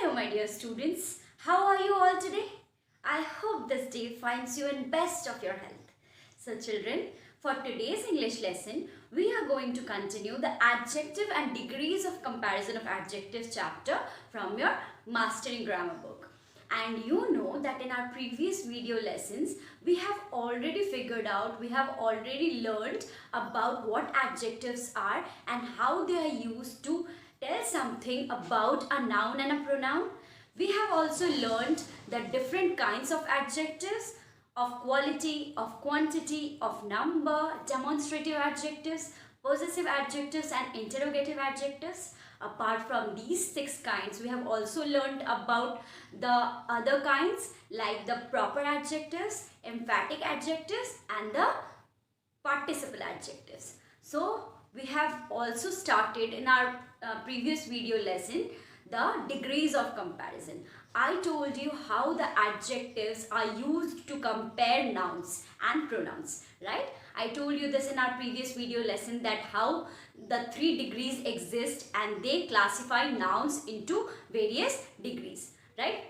Hello my dear students, how are you all today? I hope this day finds you in best of your health. So children, for today's English lesson, we are going to continue the adjective and degrees of comparison of adjectives chapter from your Mastering Grammar book. And you know that in our previous video lessons, we have already figured out, we have already learned about what adjectives are and how they are used to tell something about a noun and a pronoun. We have also learned the different kinds of adjectives, of quality, of quantity, of number, demonstrative adjectives, possessive adjectives and interrogative adjectives. Apart from these 6 kinds, we have also learned about the other kinds like the proper adjectives, emphatic adjectives and the participle adjectives. So we have also started in our previous video lesson the degrees of comparison. I told you how the adjectives are used to compare nouns and pronouns, right? I told you this in our previous video lesson that how the 3 degrees exist and they classify nouns into various degrees, right?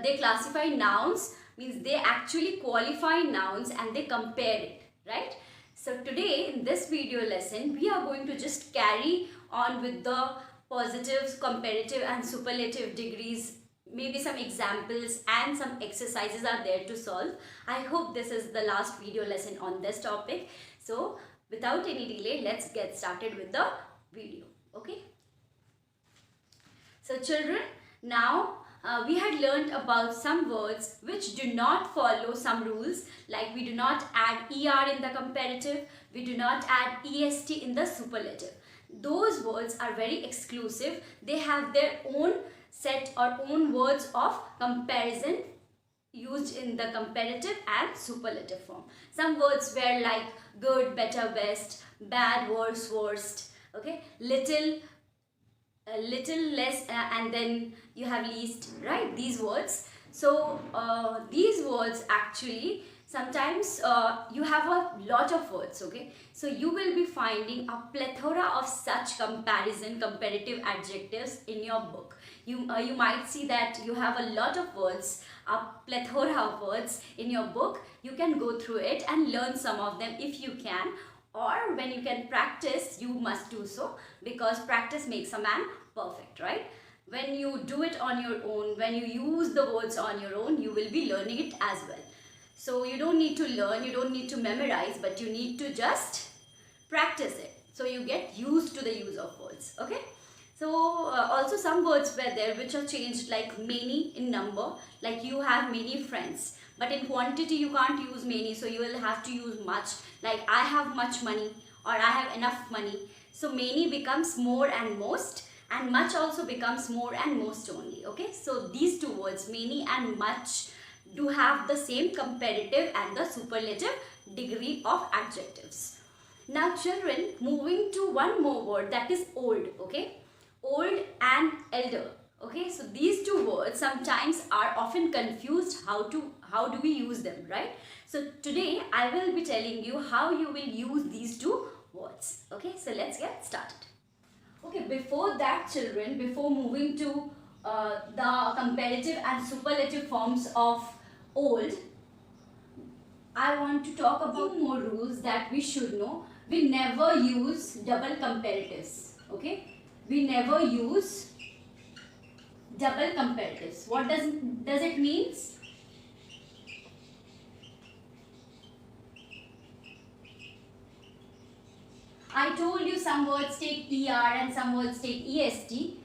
They classify nouns means they actually qualify nouns and they compare it, right? So today in this video lesson, we are going to just carry on with the positives, comparative and superlative degrees. Maybe some examples and some exercises are there to solve. I hope this is the last video lesson on this topic. So without any delay, let's get started with the video. Okay. So children, now we had learned about some words which do not follow some rules, like we do not add er in the comparative, we do not add est in the superlative. Those words are very exclusive. They have their own set or own words of comparison used in the comparative and superlative form. Some words were like good, better, best, bad, worse, worst, okay, little, less, and then you have least, right? These words. So these words actually sometimes you have a lot of words, okay? So you will be finding a plethora of such comparative adjectives in your book. You might see that you have a lot of words, a plethora of words in your book. You can go through it and learn some of them if you can, or when you can practice, you must do so, because practice makes a man perfect, right? When you do it on your own, when you use the words on your own, you will be learning it as well. So you don't need to learn, you don't need to memorize, but you need to just practice it. So you get used to the use of words, okay? So also some words were there which are changed, like many in number, like you have many friends. But in quantity you can't use many, so you will have to use much, like I have much money or I have enough money. So many becomes more and most, and much also becomes more and most only, okay? So these 2 words, many and much, do have the same comparative and the superlative degree of adjectives. Now children, moving to one more word, that is old, okay? Old and elder, okay? So these 2 words sometimes are often confused how do we use them, right? So today I will be telling you how you will use these 2 words, okay? So let's get started. Okay, before that children, before moving to the comparative and superlative forms of old, I want to talk about 2 more rules that we should know. We never use double comparatives, okay? We never use double comparatives. What does it mean? I told you some words take er and some words take est.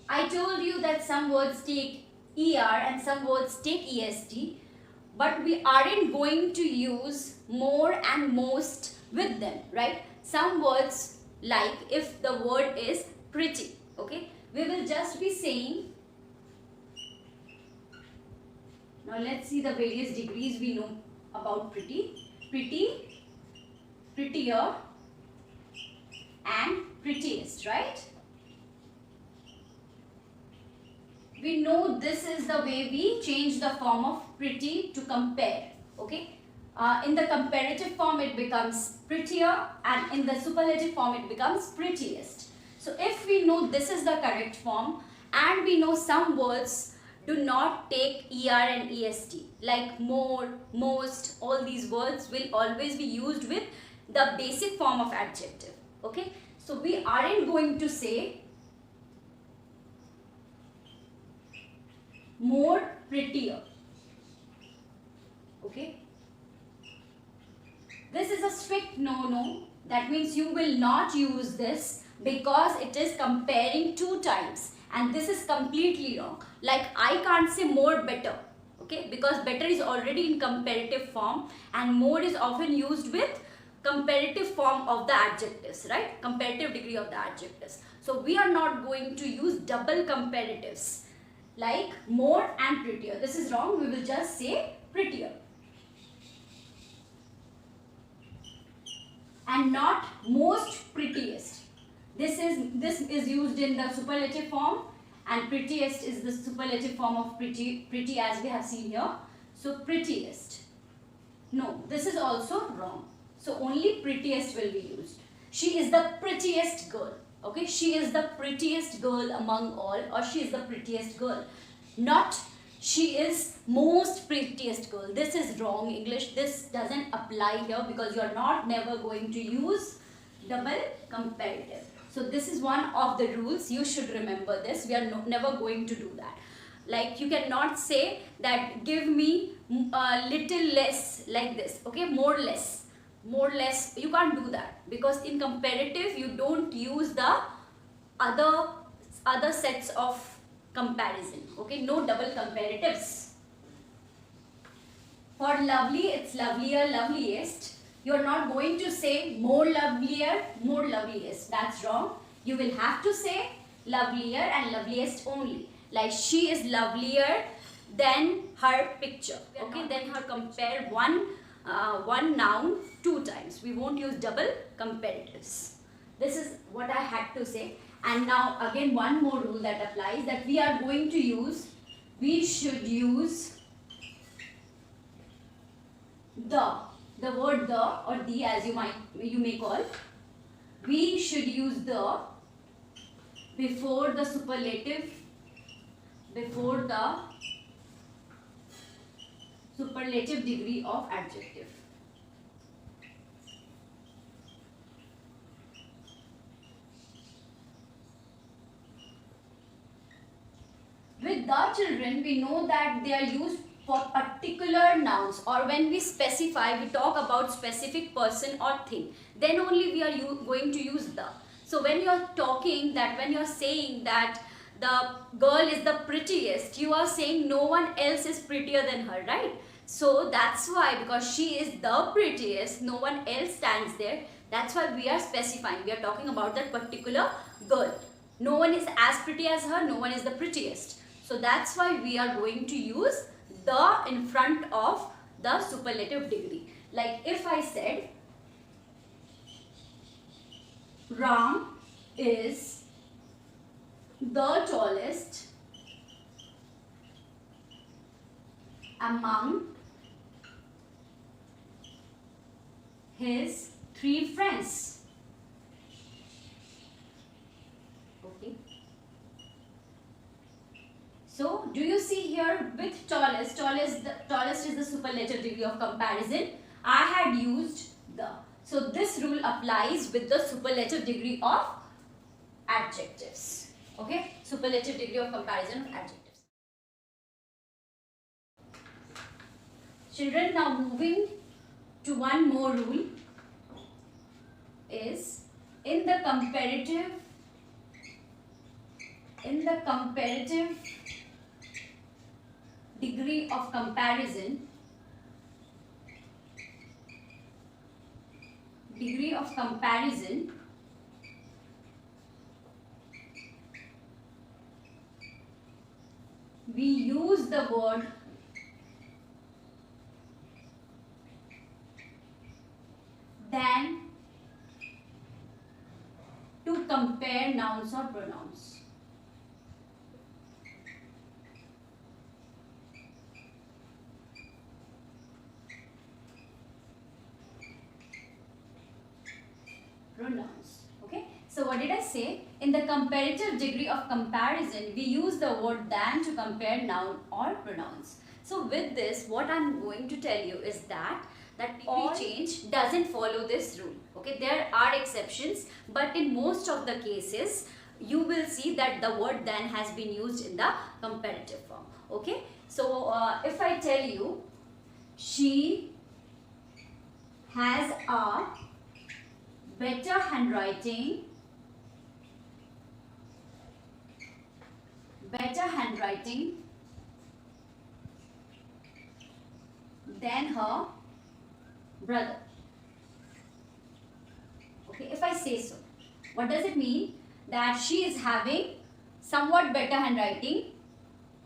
I told you that some words take er and some words take est, but we aren't going to use more and most with them, right? Some words, like if the word is pretty, okay, we will just be saying, now let's see the various degrees we know about pretty. Pretty, prettier and prettiest, right? We know this is the way we change the form of pretty to compare, okay? In the comparative form it becomes prettier, and in the superlative form it becomes prettiest. So if we know know this is the correct form, and we know some words do not take er and est, like more, most. All these words will always be used with the basic form of adjective. Okay, so we aren't going to say more prettier. Okay, this is a strict no. That means you will not use this because it is comparing two times, and this is completely wrong. Like I can't say more better, okay, because better is already in comparative form, and more is often used with comparative form of the adjectives, right? Comparative degree of the adjectives. So we are not going to use double comparatives like more and prettier. This is wrong. We will just say prettier. And not most prettiest. This is used in the superlative form, and prettiest is the superlative form of pretty as we have seen here. So prettiest. No, this is also wrong. So only prettiest will be used. She is the prettiest girl. Okay, she is the prettiest girl among all, or she is the prettiest girl. Not she is most prettiest girl. This is wrong English. This doesn't apply here because you are not never going to use double comparative. So this is one of the rules. You should remember this. We are never going to do that. Like you cannot say that give me a little less like this. Okay, more less. More less, you can't do that because in comparative you don't use the other sets of comparison. Okay, no double comparatives. For lovely, it's lovelier, loveliest. You're not going to say more lovelier, more loveliest. That's wrong. You will have to say lovelier and loveliest only. Like she is lovelier than her picture. Okay, then her compare one noun two times. We won't use double comparatives. This is what I had to say. And now again one more rule that applies, that we are going to use, we should use the word the or the, as you may call. We should use the before the superlative, before the superlative degree of adjective. With the children, we know that they are used for particular nouns, or when we specify, we talk about specific person or thing, then only we are going to use the. So when you are talking that, when you are saying that the girl is the prettiest, you are saying no one else is prettier than her, right? So that's why, because she is the prettiest, no one else stands there. That's why we are specifying. We are talking about that particular girl. No one is as pretty as her, no one is the prettiest. So that's why we are going to use the in front of the superlative degree. Like if I said Ram is the tallest among his 3 friends. Okay. So do you see here with tallest is the superlative degree of comparison. I had used the. So this rule applies with the superlative degree of adjectives. Okay, superlative degree of comparison of adjectives. Children, now moving to one more rule is in the comparative degree of comparison, we use the word than to compare nouns or pronouns. Okay, So what did I say? In the comparative degree of comparison, we use the word than to compare noun or pronouns. So with this, what I'm going to tell you is that PP change doesn't follow this rule. Okay, there are exceptions, but in most of the cases, you will see that the word than has been used in the comparative form. Okay, so if I tell you, she has a better handwriting than her brother. Okay, if I say so, what does it mean? That she is having somewhat better handwriting,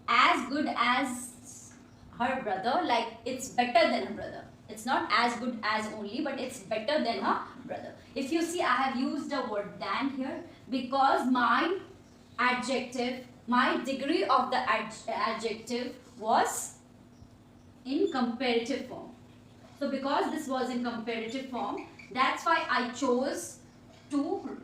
as good as her brother, like it's better than her brother. It's not as good as only, but it's better than her brother. If you see, I have used the word than here because my adjective, my degree of the adjective was in comparative form. So because this was in comparative form, that's why I chose to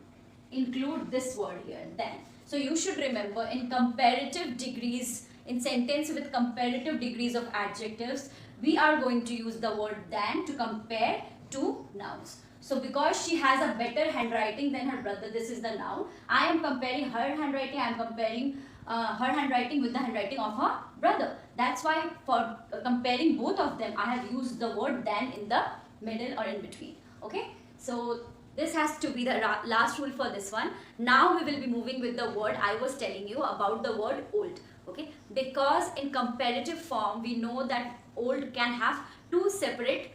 include this word here, than. So you should remember, in comparative degrees, in sentence with comparative degrees of adjectives, we are going to use the word than to compare two nouns. So because she has a better handwriting than her brother, this is the noun. I am comparing her handwriting, I am comparing her handwriting with the handwriting of her brother. That's why for comparing both of them, I have used the word than in the middle or in between. Okay, so this has to be the last rule for this one. Now we will be moving with the word I was telling you about, the word old. Okay, because in comparative form we know that old can have two separate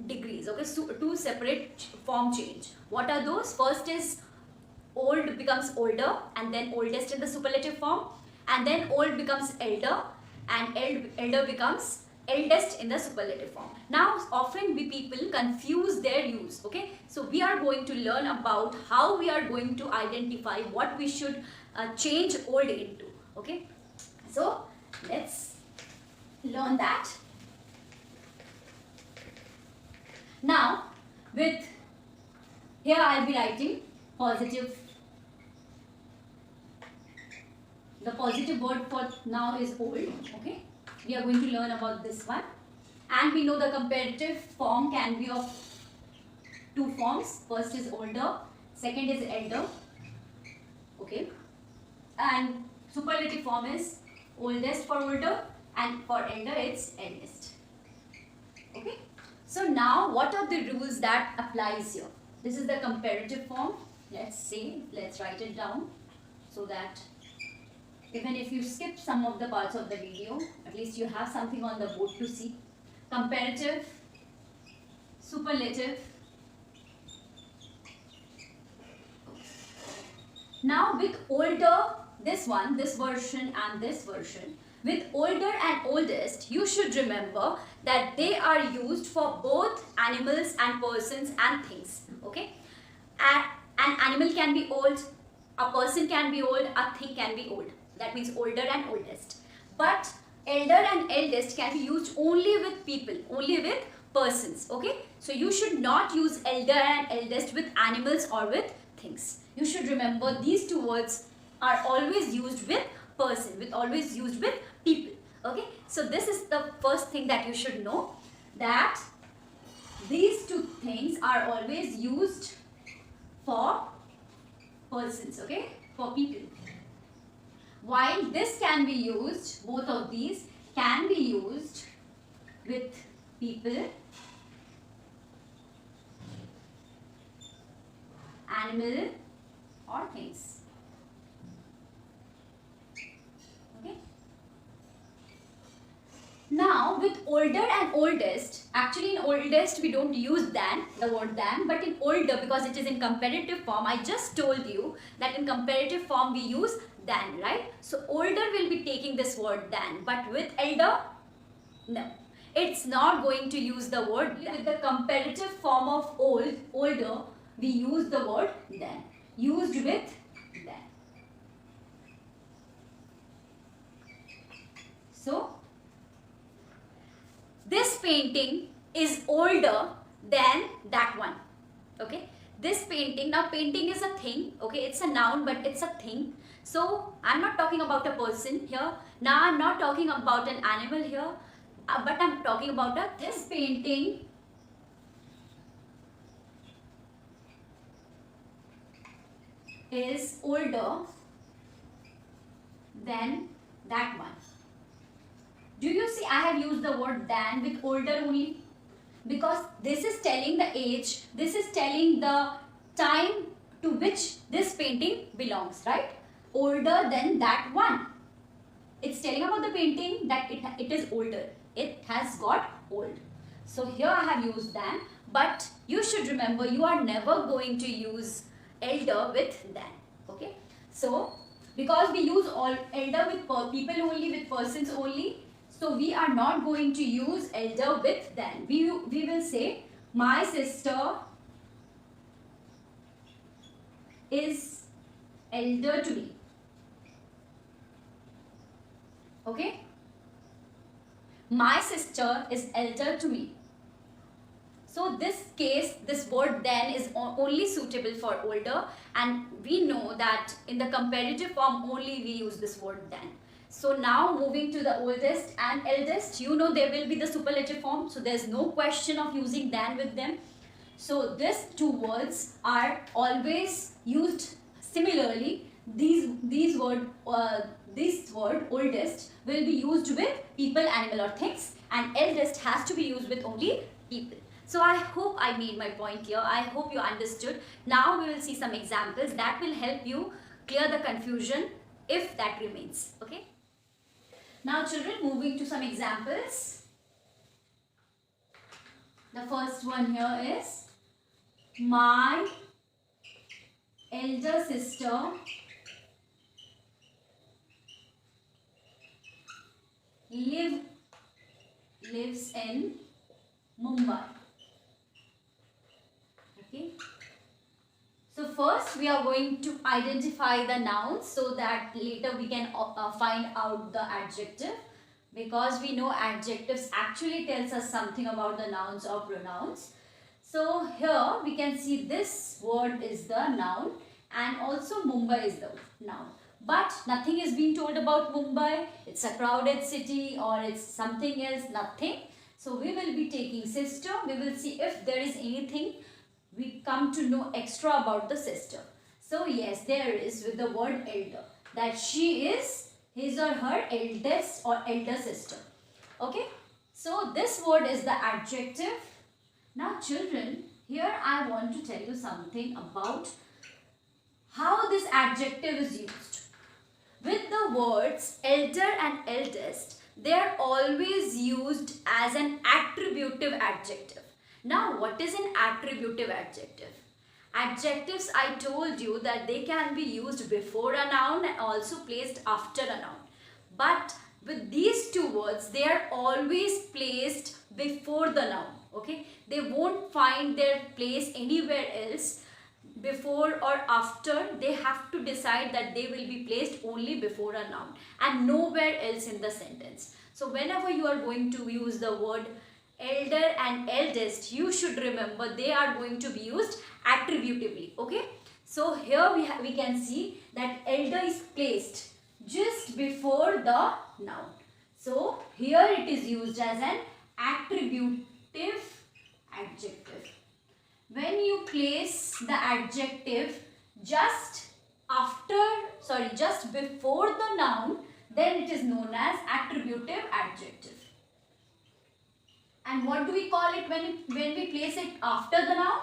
degrees. Okay, so two separate form change. What are those? First is old becomes older, and then oldest in the superlative form, and then old becomes elder, and elder becomes eldest in the superlative form. Now often we people confuse their use. Okay, so we are going to learn about how we are going to identify what we should change old into. Okay, so let's learn that. Now with here I'll be writing positive. The positive word for now is old. Okay, we are going to learn about this one, and we know the comparative form can be of two forms. First is older, second is elder. Okay, and superlative form is oldest for older, and for elder it's eldest. Okay, so now what are the rules that applies here? This is the comparative form. Let's write it down so that even if you skip some of the parts of the video, at least you have something on the board to see. Comparative, superlative. Now with older, this version and this version, with older and oldest, you should remember that they are used for both animals and persons and things. Okay, an animal can be old, a person can be old, a thing can be old. That means older and oldest. But elder and eldest can be used only with people, only with persons. Okay, so you should not use elder and eldest with animals or with things. You should remember these two words are always used with person, always used with people. Okay, so this is the first thing that you should know, that these two things are always used for persons. Okay, for people. While this can be used, both of these can be used with people, animal or things. Okay. Now with older and oldest, actually in oldest we don't use than, the word than, but in older, because it is in comparative form, I just told you that in comparative form we use than, right? So older will be taking this word than, but with elder, no, it's not going to use the word than. With the comparative form of older, we use the word than, used with than. So this painting is older than that one. Okay, this painting, now painting is a thing, okay, it's a noun but it's a thing. So I'm not talking about a person here. Now I'm not talking about an animal here, but I'm talking about this painting is older than that one. Do you see I have used the word than with older only? Because this is telling the age, this is telling the time to which this painting belongs, right? Older than that one. It's telling about the painting that it is older. It has got old. So here I have used than, but you should remember you are never going to use elder with than. Okay? So because we use all elder with people only, with persons only, so we are not going to use elder with than. We will say my sister is elder to me. Okay? My sister is elder to me. So this case, this word then is only suitable for older, and we know that in the comparative form only we use this word then. So now moving to the oldest and eldest, you know there will be the superlative form, so there's no question of using than with them. So these two words are always used similarly. This word oldest will be used with people, animal or things, and eldest has to be used with only people. So I hope I made my point here. I hope you understood. Now we will see some examples that will help you clear the confusion if that remains. Okay. Now children, moving to some examples. The first one here is my elder sister lives in Mumbai. Okay. So first we are going to identify the nouns so that later we can find out the adjective, because we know adjectives actually tells us something about the nouns or pronouns. So here we can see this word is the noun and also Mumbai is the noun. But nothing is being told about Mumbai. It's a crowded city or it's something else, nothing. So we will be taking sister. We will see if there is anything we come to know extra about the sister. So yes, there is with the word elder, that she is his or her eldest or elder sister. Okay. So this word is the adjective. Now children, here I want to tell you something about how this adjective is used. With the words elder and eldest, they are always used as an attributive adjective. Now, what is an attributive adjective? Adjectives, I told you that they can be used before a noun and also placed after a noun. But with these two words, they are always placed before the noun. Okay? They won't find their place anywhere else. Before or after, they have to decide that they will be placed only before a noun and nowhere else in the sentence. So whenever you are going to use the word elder and eldest, you should remember they are going to be used attributively. Okay. So here we can see that elder is placed just before the noun. So here it is used as an attributive adjective. When you place the adjective just before the noun, then it is known as attributive adjective. And what do we call it when we place it after the noun?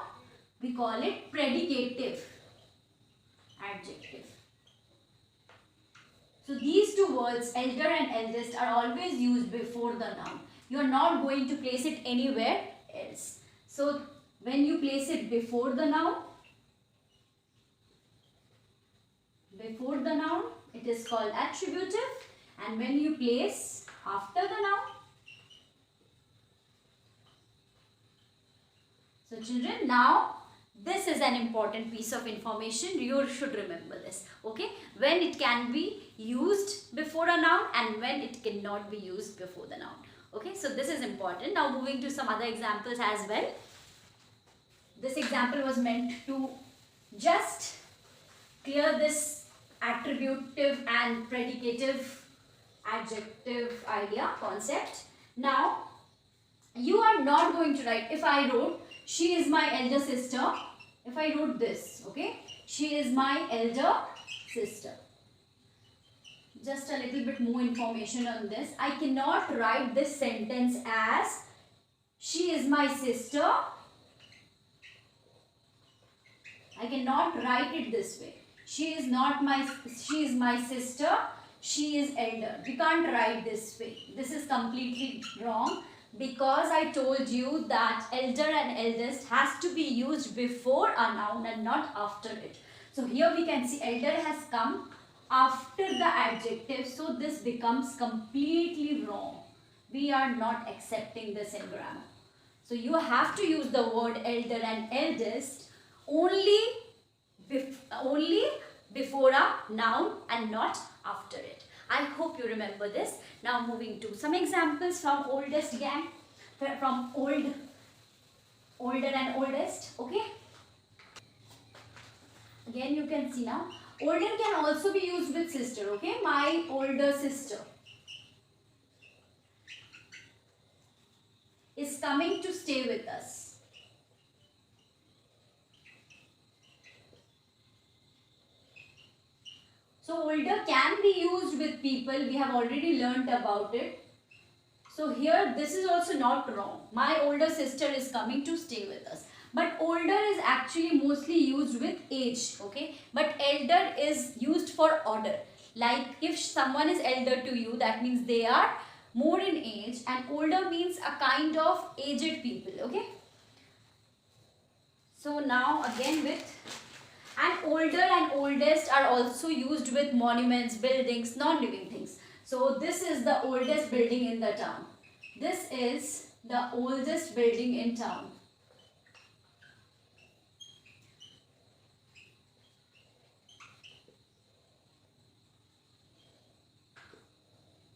We call it predicative adjective. So these two words, elder and eldest, are always used before the noun. You are not going to place it anywhere else. So when you place it before the noun, it is called attributive, and when you place after the noun, so children, now this is an important piece of information. You should remember this. Okay, when it can be used before a noun and when it cannot be used before the noun. Okay, so this is important. Now moving to some other examples as well. this example was meant to just clear this attributive and predicative adjective idea concept. Now you are not going to write, if I wrote she is my elder sister, if I wrote this, okay, she is my elder sister, just a little bit more information on this. I cannot write this sentence as she is my sister. I cannot write it this way. She is my sister, she is elder. We can't write this way. This is completely wrong, because I told you that elder and eldest has to be used before a noun and not after it. So here we can see elder has come after the adjective, so this becomes completely wrong. We are not accepting this in grammar. So you have to use the word elder and eldest only before a noun and not after it. I hope you remember this. Now moving to some examples from oldest gang, from older and oldest, okay. Again you can see now, older can also be used with sister, okay. My older sister is coming to stay with us. So older can be used with people, we have already learnt about it. So here this is also not wrong. My older sister is coming to stay with us. But older is actually mostly used with age, okay. But elder is used for order. Like if someone is elder to you, that means they are more in age, and older means a kind of aged people, okay. So now again with, and older and oldest are also used with monuments, buildings, non-living things. So this is the oldest building in the town. This is the oldest building in town.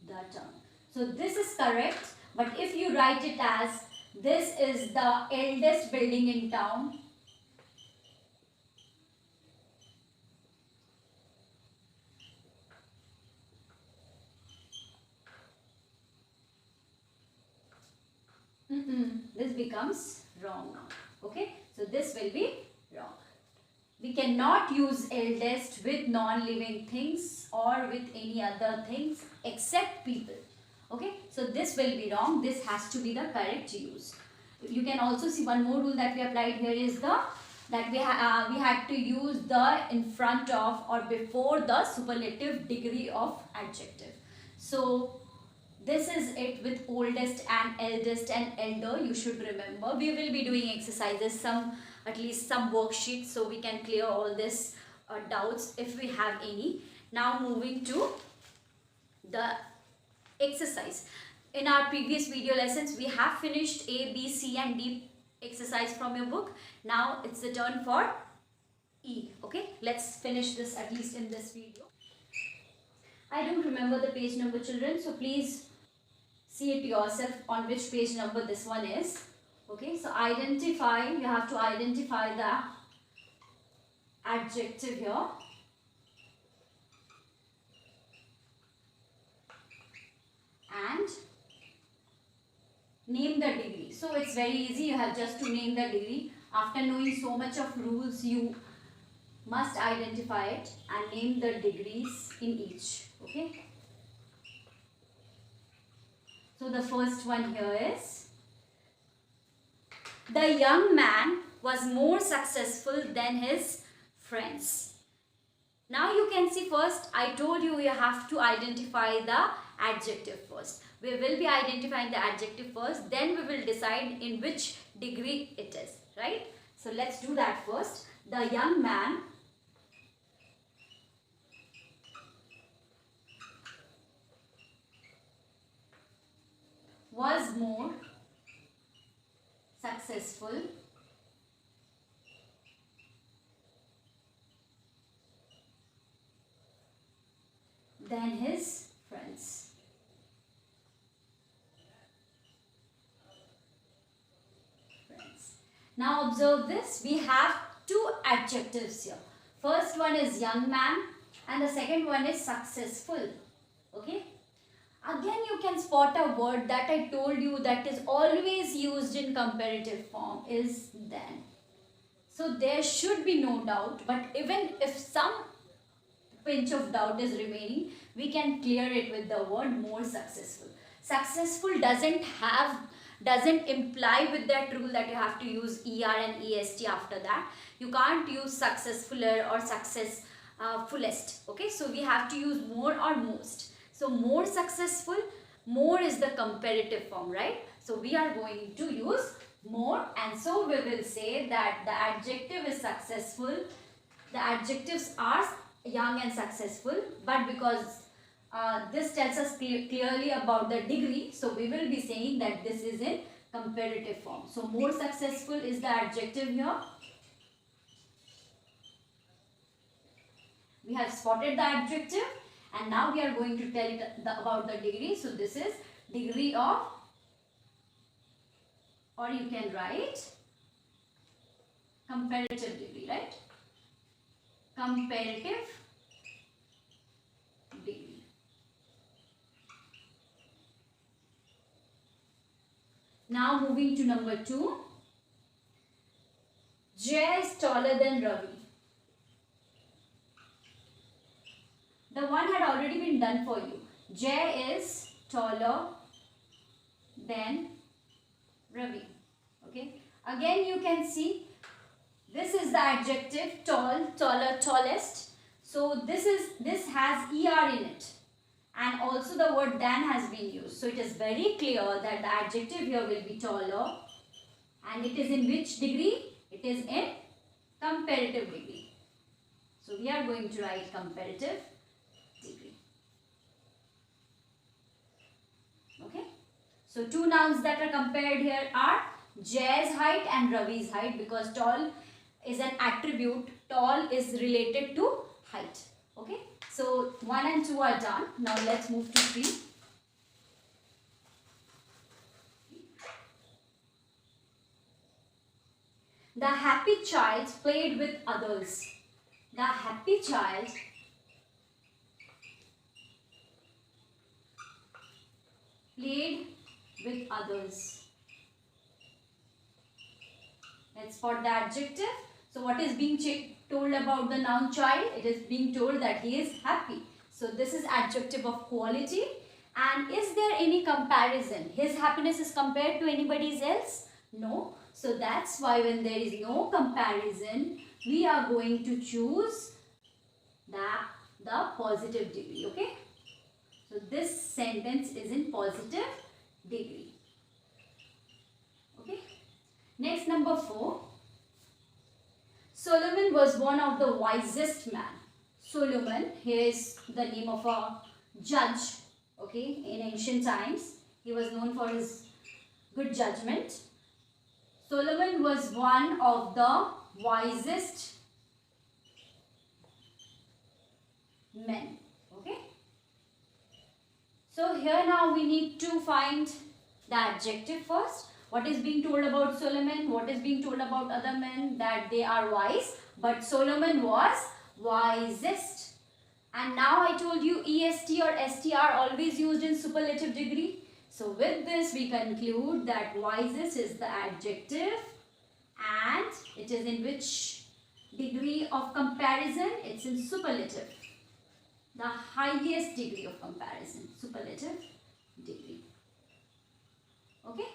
The town. So this is correct, but if you write it as this is the eldest building in town, this becomes wrong now, okay. So this will be wrong. We cannot use eldest with non-living things or with any other things except people, okay. So this will be wrong. This has to be the correct use. You can also see one more rule that we applied here is that we had to use the in front of or before the superlative degree of adjective. So this is it with oldest and eldest and elder. You should remember. We will be doing exercises, at least some worksheets, so we can clear all this doubts if we have any. Now moving to the exercise. In our previous video lessons, we have finished A, B, C and D exercise from your book. Now it's the turn for E. Okay, let's finish this at least in this video. I don't remember the page number, children, so please see it yourself on which page number this one is. Okay, so identify, you have to identify the adjective here. And name the degree. So it's very easy, you have just to name the degree. After knowing so much of rules, you must identify it and name the degrees in each. Okay. So the first one here is, the young man was more successful than his friends. Now you can see, first I told you you have to identify the adjective first. We will be identifying the adjective first, then we will decide in which degree it is, right? So let's do that first. The young man was more successful than his friends. Now observe this. We have two adjectives here. First one is young man and the second one is successful. Okay. Again you can spot a word that I told you that is always used in comparative form is than. So there should be no doubt, but even if some pinch of doubt is remaining, we can clear it with the word more successful. Successful doesn't imply with that rule that you have to use er and est after that. You can't use successfuler or success fullest. Okay, so we have to use more or most. So more successful, more is the comparative form, right? So we are going to use more, and so we will say that the adjective is successful. The adjectives are young and successful, but because this tells us clearly about the degree, so we will be saying that this is in comparative form. So more successful is the adjective here. We have spotted the adjective and now we are going to tell it about the degree. So this is degree of, or you can write comparative degree, right? Comparative degree. Now moving to number 2. Jay is taller than Ravi. The one had already been done for you. Jay is taller than Ravi. Okay. Again you can see this is the adjective tall, taller, tallest. So this has er in it. And also the word than has been used. So it is very clear that the adjective here will be taller. And it is in which degree? It is in comparative degree. So we are going to write comparative degree. Okay. So two nouns that are compared here are Jay's height and Ravi's height, because tall is an attribute. Tall is related to height. Okay. So 1 and 2 are done. Now let's move to 3. The happy child played with others. The happy child played with others. Let's spot the adjective. So what is being told about the noun child? It is being told that he is happy. So this is adjective of quality. And is there any comparison? His happiness is compared to anybody's else? No. So that's why when there is no comparison, we are going to choose the positive degree. Okay. So this sentence is in positive degree. Okay. Next, number 4. Solomon was one of the wisest men. Solomon, here is the name of a judge, okay, in ancient times. He was known for his good judgment. Solomon was one of the wisest men, okay. So here now we need to find the adjective first. What is being told about Solomon? What is being told about other men? That they are wise. But Solomon was wisest. And now I told you est or st are always used in superlative degree. So with this we conclude that wisest is the adjective. And it is in which degree of comparison? It's in superlative. The highest degree of comparison. Superlative degree. Okay.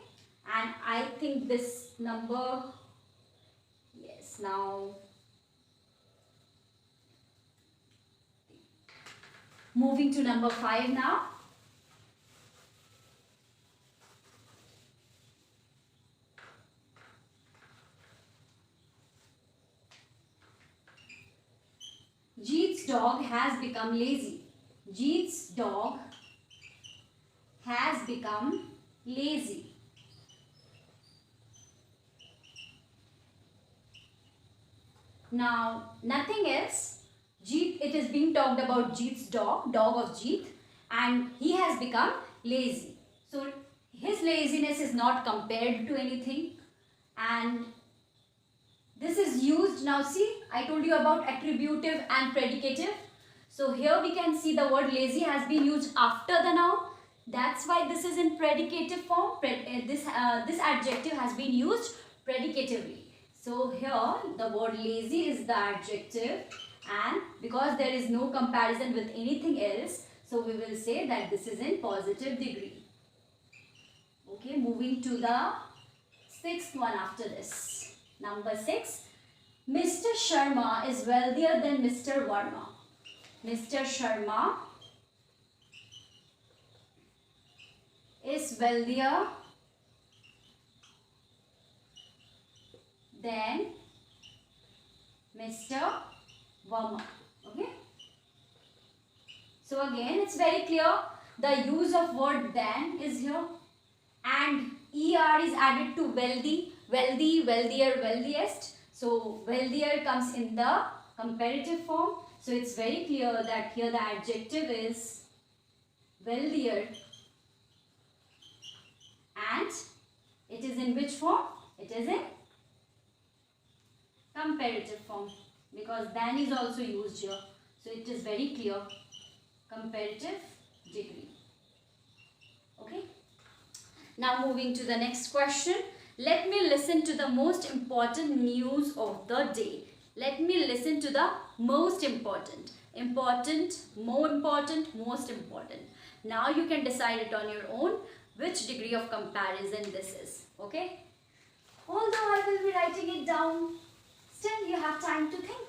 And I think this number, yes, now moving to number 5 now. Jeet's dog has become lazy. Jeet's dog has become lazy. Now, nothing else. Jeet, it is being talked about Jeet's dog of Jeet, and he has become lazy. So, his laziness is not compared to anything, and This is used, now see, I told you about attributive and predicative. So here we can see the word lazy has been used after the noun. That's why this is in predicative form. This adjective has been used predicatively. So here the word lazy is the adjective, and because there is no comparison with anything else, so we will say that this is in positive degree. Okay, moving to the sixth one after this. Number 6. Mr. Sharma is wealthier than Mr. Verma. Mr. Sharma is wealthier than Mr. Verma. Okay. So again, it's very clear. The use of word than is here, and er is added to wealthy, wealthy, wealthier, wealthiest. So wealthier comes in the comparative form. So it's very clear that here the adjective is wealthier, and it is in which form? It is in comparative form, because than is also used here. So it is very clear, comparative degree. Okay. Now moving to the next question. Let me listen to the most important news of the day. Let me listen to the most important. Important, more important, most important. Now you can decide it on your own which degree of comparison this is. Okay. Although I will be writing it down, still you have time to think.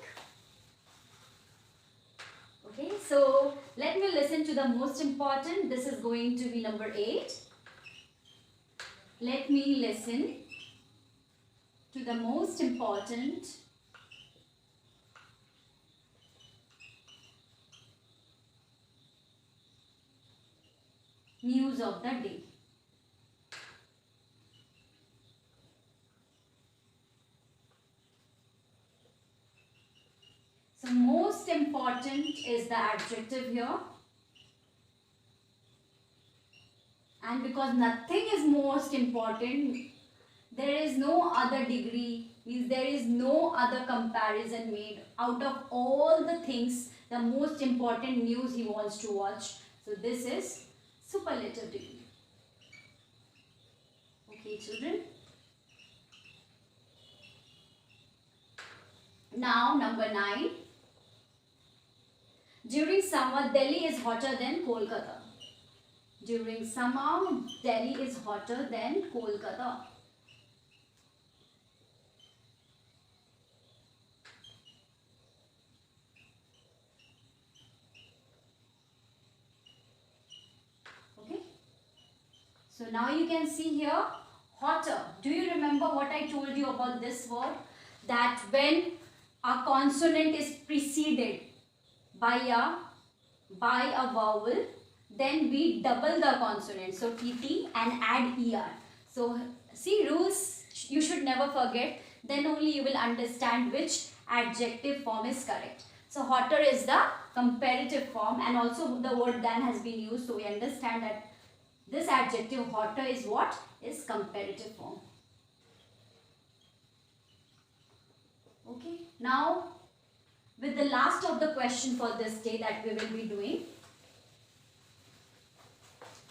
Okay. So let me listen to the most important. This is going to be number 8. Let me listen to the most important news of the day. So most important is the adjective here. And because nothing is most important, there is no other degree, means there is no other comparison made. Out of all the things, the most important news he wants to watch. So this is superlative degree. Okay, children. Now number 9. During summer, Delhi is hotter than Kolkata. During summer, Delhi is hotter than Kolkata. Okay. So now you can see here, hotter. Do you remember what I told you about this word? That when a consonant is preceded by a vowel, then we double the consonant, so tt, and add er. So see, rules you should never forget, then only you will understand which adjective form is correct. So hotter is the comparative form, and also the word than has been used, so we understand that this adjective hotter is what? Is comparative form. Okay, now with the last of the question for this day that we will be doing,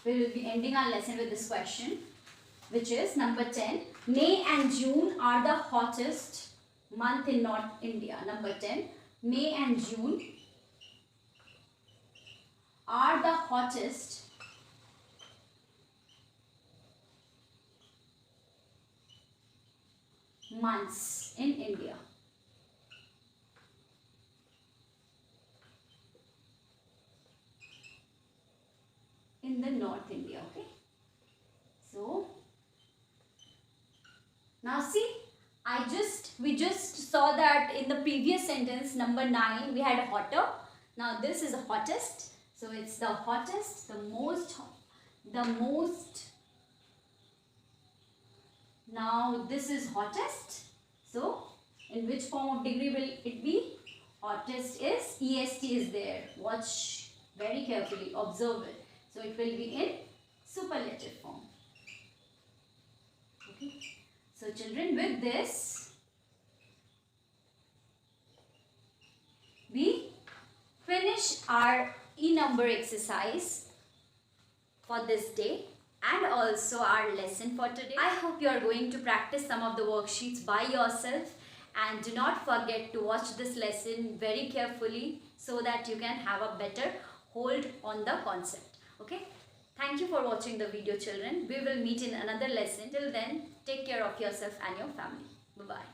we will be ending our lesson with this question, which is number 10. May and June are the hottest month in North India. Number 10. May and June are the hottest months in India. In the North India, okay. So now see, we just saw that in the previous sentence, number 9, we had hotter. Now this is the hottest. So it's the hottest, the most. Now this is hottest. So in which form of degree will it be? Hottest is est is there. Watch very carefully. Observe it. So it will be in superlative form. Okay. So children, with this, we finish our e-number exercise for this day and also our lesson for today. I hope you are going to practice some of the worksheets by yourself, and do not forget to watch this lesson very carefully so that you can have a better hold on the concept. Okay? Thank you for watching the video, children. We will meet in another lesson. Till then, take care of yourself and your family. Bye-bye.